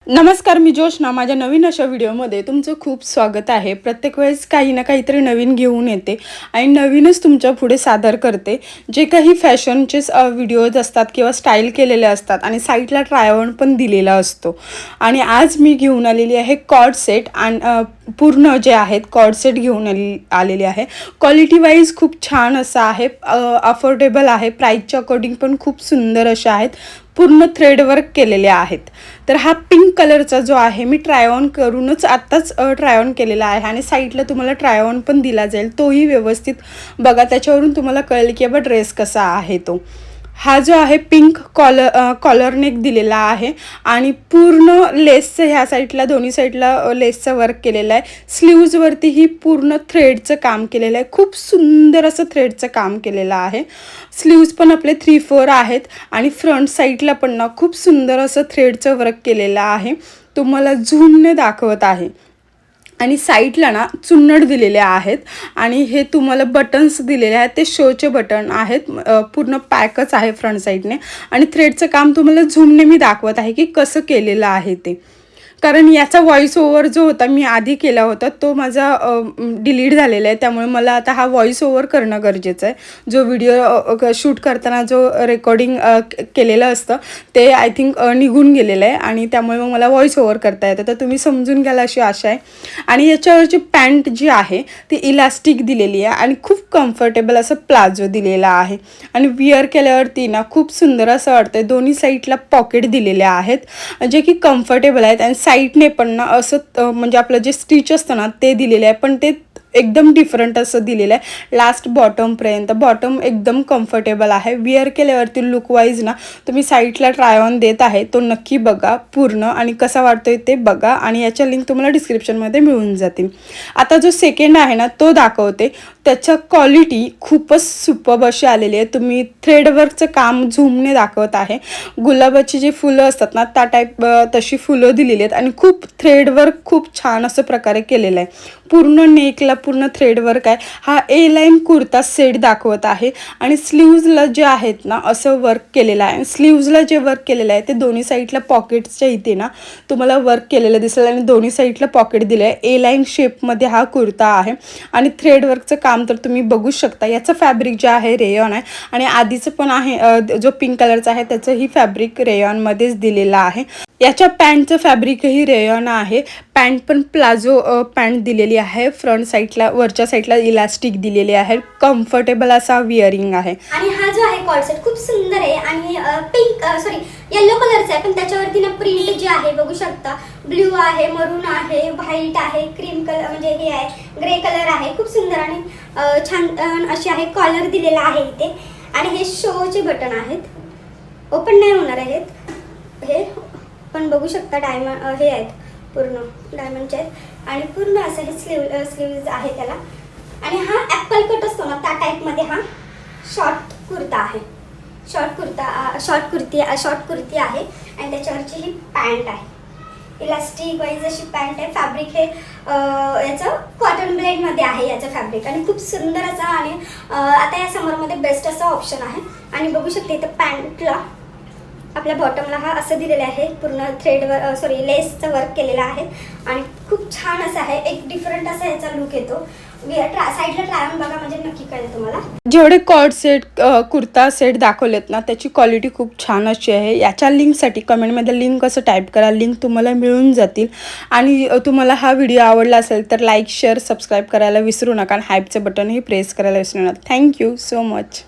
नमस्कार, मी जोशना. माझ्या नवीन अशा व्हिडिओमध्ये तुमचं खूप स्वागत आहे. प्रत्येक वेळेस काही ना काहीतरी नवीन घेऊन येते आणि नवीनच तुमच्या पुढे सादर करते. जे काही फॅशनचे व्हिडिओज असतात किंवा स्टाईल केलेले असतात आणि साईटला ट्राय ऑन पण दिलेला असतो. आणि आज मी घेऊन आलेली आहे कॉर्ड सेट आणि पूर्ण जे आहेत कॉर्ड सेट घेऊन आलेली आहे. क्वालिटी वाईज खूप छान असं आहे, अफोर्डेबल आहे, प्राईसच्या अकॉर्डिंग पण खूप सुंदर अशा आहेत, पूर्ण थ्रेड वर्क केलेले आहेत. तर हा पिंक कलरचा जो आहे मी ट्राय ऑन करूनच आत्ताच ट्राय ऑन केलेला आहे आणि साईडला तुम्हाला ट्राय ऑन पण दिला जाईल, तोही व्यवस्थित बघा, त्याच्यावरून तुम्हाला कळेल की बाबा ड्रेस कसा आहे तो. हा जो आहे पिंक कॉलर नेक दिलेला आहे आणि पूर्ण लेसचं ह्या साईडला दोन्ही साईडला लेसचं वर्क केलेलं आहे. स्लीव्जवरतीही पूर्ण थ्रेडचं काम केलेलं आहे, खूप सुंदर असं थ्रेडचं काम केलेलं आहे. स्लीव्ज पण आपले 3/4 आहेत आणि फ्रंट साईडला पण ना खूप सुंदर असं थ्रेडचं वर्क केलेलं आहे. तुम्हाला झूमने दाखवत आहे. आणि साईडला ना चुन्नट दिलेले आहेत आणि हे तुम्हाला बटन्स दिलेले आहेत, ते शोचे बटन आहेत. पूर्ण पॅकच आहे फ्रंट साईडने आणि थ्रेडचं काम तुम्हाला झूमने मी दाखवत आहे की कसं केलेलं आहे ते. कारण याचा व्हॉइस ओव्हर जो होता मी आधी केला होता तो माझा डिलीट झालेला आहे, त्यामुळे मला आता हा व्हॉइस ओव्हर करणं गरजेचं आहे. जो व्हिडिओ शूट करताना जो रेकॉर्डिंग केलेलं असतं ते आय थिंक निघून गेलेलं आहे आणि त्यामुळे मग मला व्हॉइस ओव्हर करता येतं, तर तुम्ही समजून घ्याल अशी आशा आहे. आणि याच्यावरची पॅन्ट जी आहे ती इलास्टिक दिलेली आहे आणि खूप कम्फर्टेबल असं प्लाझो दिलेला आहे आणि विअर केल्यावरती ना खूप सुंदर असं वाटतं. दोन्ही साईडला पॉकेट दिलेले आहेत जे की कम्फर्टेबल आहेत आणि साईडने पण ना असं म्हणजे आपलं जे स्टिच असतं ना ते दिलेलं आहे, पण ते एकदम डिफरंट असं दिलेलं आहे लास्ट बॉटमपर्यंत. बॉटम एकदम कम्फर्टेबल आहे. विअर केल्यावरती लुकवाईज ना तुम्ही साईडला ट्राय ऑन देत आहे तो नक्की बघा पूर्ण आणि कसा वाटतोय ते बघा आणि याच्या लिंक तुम्हाला डिस्क्रिप्शनमध्ये मिळून जातील. आता जो सेकंड आहे ना तो दाखवते. त्याच्या क्वालिटी खूपच सुपर्ब अशी आलेली आहे. तुम्ही थ्रेडवर्कचं काम झूमने दाखवत आहे. गुलाबाची जी फुलं असतात ना त्या टाईप तशी फुलं दिलेली आहेत आणि खूप थ्रेडवर्क खूप छान असं प्रकारे केलेलं आहे. पूर्ण नेकला पूर्ण थ्रेडवर्क आहे. हा ए लाईन कुर्ता सेट दाखवत आहे आणि स्लीव्जला जे आहेत ना असं वर्क केलेलं आहे. स्लीव्जला जे वर्क केलेलं आहे ते दोन्ही साईडला पॉकेट्सच्या इथे ना तुम्हाला वर्क केलेलं दिसेल आणि दोन्ही साईडला पॉकेट दिलं आहे. ए लाईन शेपमध्ये हा कुर्ता आहे आणि थ्रेडवर्कचं काम तर तुम्ही बघू शकता. याचं फॅब्रिक जे आहे रेयॉन आहे आणि आधीचं पण आहे जो पिंक कलरचा आहे त्याचंही फॅब्रिक रेयॉनमध्येच दिलेलं आहे. याच्या पॅन्टचं फॅब्रिकही रेयॉन आहे. पॅन्ट पण प्लाझो पॅन्ट दिलेली आहे. फ्रंट साईडला वरच्या साईडला इलास्टिक दिलेले आहे. कम्फर्टेबल असा विअरिंग आहे. आणि हा जो आहे कॉर्ड सेट खूप सुंदर आहे आणि पिंक येलो कलरचा आहे, पण त्याच्यावरती ना प्रिंट जी आहे बघू शकता. ब्ल्यू आहे, मरून आहे, व्हाईट आहे, क्रीम कलर म्हणजे हे आहे, ग्रे कलर आहे. खूप सुंदर आणि छान अशी आहे. कॉलर दिलेला आहे इथे आणि हे शोचे बटन आहेत, ओपन नाही होणार आहेत हे, पण बघू शकता डायमंड हे आहेत, पूर्ण डायमंडचे आहेत आणि पूर्ण असं हे स्लीव्ज आहे त्याला. आणि हा ॲपल कट असतो ना त्या टाईपमध्ये हा शॉर्ट कुर्ता आहे. शॉर्ट कुर्ती आहे आणि त्याच्यावरची ही पॅन्ट आहे. इलास्टिक वाईज अशी पॅन्ट आहे. फॅब्रिक हे याचं कॉटन ब्लेंडमध्ये आहे याचं फॅब्रिक आणि खूप सुंदर असा आणि आता या समरमध्ये बेस्ट असा ऑप्शन आहे. आणि बघू शकते इथं पॅन्टला आपल्या बॉटमला हा असं दिलेलं आहे, पूर्ण लेसचं वर्क केलेलं आहे आणि खूप छान असं आहे. एक डिफरंट असा याचा लुक येतो. साईडला ट्राय ऑन बघा म्हणजे नक्की कळेल तुम्हाला. जेवढे कॉर्ड सेट कुर्ता सेट दाखवलेत ना त्याची क्वालिटी खूप छान अशी आहे. याच्या लिंकसाठी कमेंटमध्ये लिंक कसं टाईप करा, लिंक तुम्हाला मिळून जातील. आणि तुम्हाला हा व्हिडिओ आवडला असेल तर लाईक शेअर सबस्क्राईब करायला विसरू नका आणि हाईपचं बटनही प्रेस करायला विसरू नका. Thank you so much.